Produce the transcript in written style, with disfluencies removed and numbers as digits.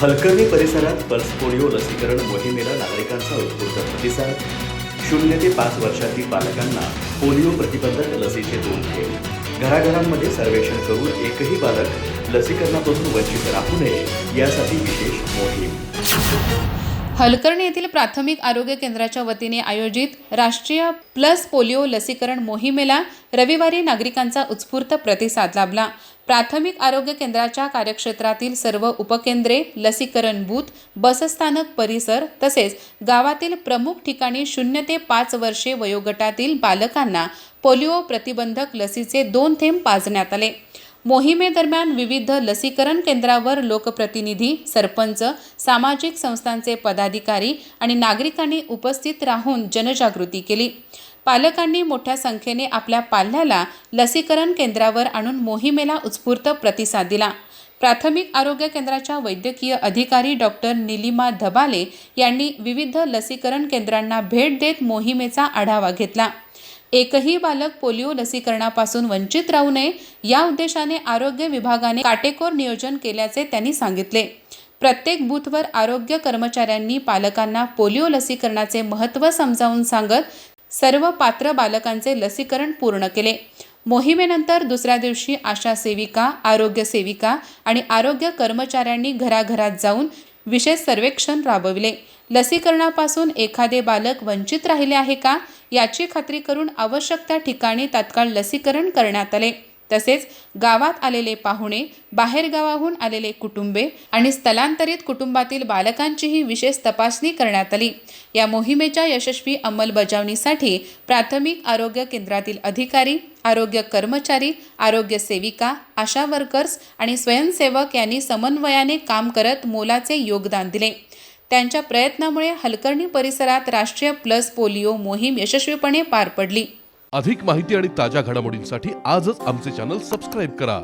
हलकर्णी परिसरात pulse polio लसीकरण मोहिमेला नागरिकांचा उत्स्फूर्त प्रतिसाद. 0 ते 5 वर्षातील बालकांना पोलिओ प्रतिबंधक लसीचे 2 थेंब. घराघरांमध्ये सर्वेक्षण करून एकही बालक लसीकरणापासून वंचित राहू नये यासाठी विशेष मोहीम. हलकर्णी येथील प्राथमिक आरोग्य केंद्राच्या वतीने आयोजित राष्ट्रीय प्लस पोलिओ लसीकरण मोहिमेला रविवारी नागरिकांचा उत्स्फूर्त प्रतिसाद लाभला. प्राथमिक आरोग्य केंद्राच्या कार्यक्षेत्रातील सर्व उपकेंद्रे, लसीकरण बूथ, बसस्थानक परिसर तसेच गावातील प्रमुख ठिकाणी 0 ते 5 वर्षे वयोगटातील बालकांना पोलिओ प्रतिबंधक लसीचे 2 थेंब पाजण्यात आले. मोहिमेदरम्यान विविध लसीकरण केंद्रावर लोकप्रतिनिधी, सरपंच, सामाजिक संस्थांचे पदाधिकारी आणि नागरिकांनी उपस्थित राहून जनजागृती केली. पालकांनी मोठ्या संख्येने आपल्या पाल्याला लसीकरण केंद्रावर आणून मोहिमेला उत्स्फूर्त प्रतिसाद दिला. प्राथमिक आरोग्य केंद्राच्या वैद्यकीय अधिकारी डॉक्टर निलिमा धबाले यांनी विविध लसीकरण केंद्रांना भेट देत मोहिमेचा आढावा घेतला. एकही बालक पोलिओ लसीकरणापासून वंचित राहू नये या उद्देशाने आरोग्य विभागाने काटेकोर नियोजन केल्याचे त्यांनी सांगितले. प्रत्येक बूथवर आरोग्य कर्मचाऱ्यांनी पालकांना पोलिओ लसीकरणाचे महत्त्व समजावून सांगत सर्व पात्र बालकांचे लसीकरण पूर्ण केले. मोहिमेनंतर दुसऱ्या दिवशी आशा सेविका, आरोग्य सेविका आणि आरोग्य कर्मचाऱ्यांनी घराघरात जाऊन विशेष सर्वेक्षण राबविले. लसीकरणापासून एखादे बालक वंचित राहिले आहे का याची खात्री करून आवश्यक त्या ठिकाणी तात्काळ लसीकरण करण्यात आले. तसेच गावात आलेले पाहुणे, बाहेरगावाहून आलेले कुटुंबे आणि स्थलांतरित कुटुंबातील बालकांचीही विशेष तपासणी करण्यात आली. या मोहिमेच्या यशस्वी अंमलबजावणीसाठी प्राथमिक आरोग्य केंद्रातील अधिकारी, आरोग्य कर्मचारी, आरोग्य सेविका, आशा वर्कर्स आणि स्वयंसेवक यांनी समन्वयाने काम करत मोलाचे योगदान दिले. त्यांच्या प्रयत्नामुळे हलकर्णी परिसरात राष्ट्रीय प्लस पोलिओ मोहीम यशस्वीपणे पार पडली. अधिक माहिती आणि ताज्या घडामोडींसाठी आजच आमचे चॅनल सबस्क्राईब करा.